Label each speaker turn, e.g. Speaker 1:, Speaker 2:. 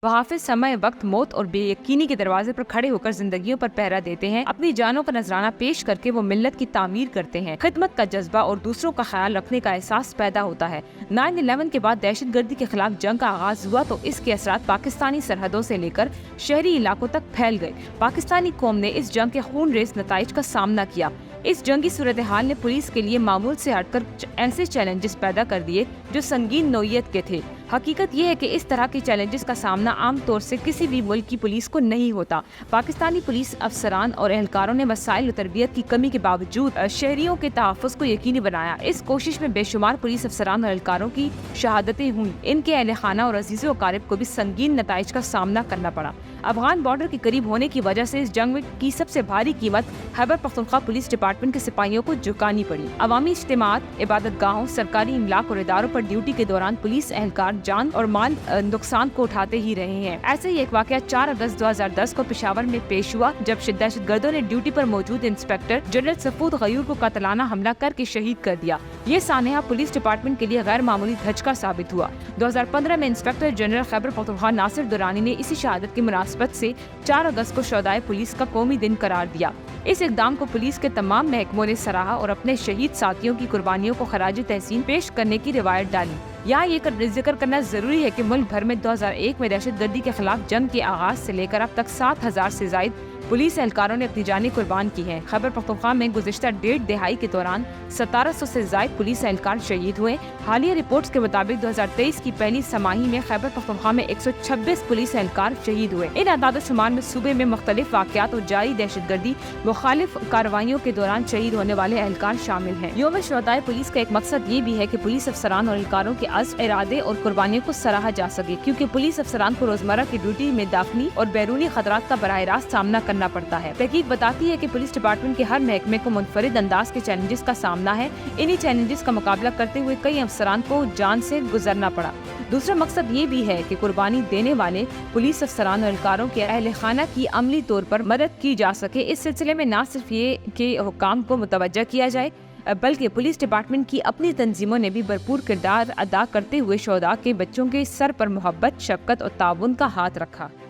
Speaker 1: वहाफिज समय वक्त मौत और बेयकीनी के दरवाजे पर खड़े होकर जिंदगियों पर पहरा देते हैं। अपनी जानों का नजराना पेश करके वो मिल्लत की तामीर करते हैं। खिदमत का जज्बा और दूसरों का ख्याल रखने का एहसास पैदा होता है। 9/11 के बाद दहशत गर्दी के खिलाफ जंग का आगाज हुआ तो इसके असरात पाकिस्तानी सरहदों से लेकर शहरी इलाकों तक फैल गए। पाकिस्तानी कौम ने इस जंग के खून रेस नताइज का सामना किया। इस जंगी सूरत हाल ने पुलिस के लिए मामूल से हटकर ऐसे चैलेंजेस पैदा कर दिए जो संगीन नौइयत के थे। हकीकत ये है कि इस तरह के चैलेंजेस का सामना आम तौर से किसी भी मुल्क की पुलिस को नहीं होता। पाकिस्तानी पुलिस अफसरान और एहलकारों ने वसाइल और तरबियत की कमी के बावजूद शहरियों के तहफ़्फ़ुज़ को यकीनी बनाया। इस कोशिश में बेशुमार पुलिस अफसरान और एहलकारों की शहादतें हुई। इनके अहल खाना और अजीज़ो अकारिब को भी संगीन नताइज का सामना करना पड़ा। अफगान बॉर्डर के करीब होने की वजह से इस जंग में की सबसे भारी कीमत खैबर पख्तूनख्वा पुलिस डिपार्टमेंट के सिपाहियों को चुकानी पड़ी। अवामी इज्तिमात, इबादत गाहों, सरकारी इमलाक और इदारों पर ड्यूटी के दौरान पुलिस एहलकार जान और माल नुकसान को उठाते ही रहे हैं। ऐसे ही एक वाकया 4 अगस्त 2010 को पेशावर में पेश हुआ, जब दहशतगर्दों ने ड्यूटी पर मौजूद इंस्पेक्टर जनरल सफूद गयूर को कातलाना हमला करके शहीद कर दिया। ये सानहा पुलिस डिपार्टमेंट के लिए गैर मामूली धचका साबित हुआ। 2015 में इंस्पेक्टर जनरल खैबर पख्तूनख्वा नासिर दुरानी ने इसी शहादत की मुनासबत से 4 अगस्त को शोहदाए पुलिस का कौमी दिन करार दिया। इस इक़दाम को पुलिस के तमाम महकमों ने सराहा और अपने शहीद साथियों की कुर्बानियों को खराज तहसीन पेश करने की रिवायत डाली। यहाँ ये जिक्र करना जरूरी है कि मुल्क भर में 2001 में दहशतगर्दी के खिलाफ जंग के आगाज से लेकर अब तक 7,000 से ज्यादा पुलिस एहलकारों ने अपनी जानें कुर्बान की हैं। खैबर पख्तूनख्वा में गुज़िश्ता 1.5 दहाई के दौरान 1700 से ज्यादा पुलिस एहलकार शहीद हुए। हालिया रिपोर्ट्स के मुताबिक 2023 की पहली समाही में खैबर पख्तूनख्वा में 126 पुलिस एहलकार शहीद हुए। इन आदाद-ओ-शुमार में सूबे में मुख्तलिफ वाक़यात और जारी दहशतगर्दी मुखालिफ कार्रवाइयों के दौरान शहीद होने वाले एहलकार शामिल हैं। यौम शुहदाए पुलिस का एक मकसद ये भी है कि पुलिस अफसरान और एहलकारों के अज़्म, इरादे और कुर्बानियों को सराहा जा सके, क्योंकि पुलिस अफसरान को रोजमर्रा की ड्यूटी में दाखिली और बैरूनी खतरात का बराह रास्त सामना करना पड़ता है। तहकीक बताती है कि पुलिस डिपार्टमेंट के हर महकमे को मुनफरिद अंदाज के चैलेंजेस का सामना है। इन्हीं चैलेंजेस का मुकाबला करते हुए कई अफसरान को जान से गुजरना पड़ा। दूसरा मकसद ये भी है कि कुर्बानी देने वाले पुलिस अफसरान और एहलकारों के अहल खाना की अमली तौर पर मदद की जा सके। इस सिलसिले में न सिर्फ ये कि हुकाम को मुतवज्जा किया जाए, बल्कि पुलिस डिपार्टमेंट की अपनी तंजीमों ने भी भरपूर किरदार अदा करते हुए शोहदा के बच्चों के सर पर मोहब्बत, शफकत और ताउन का हाथ रखा।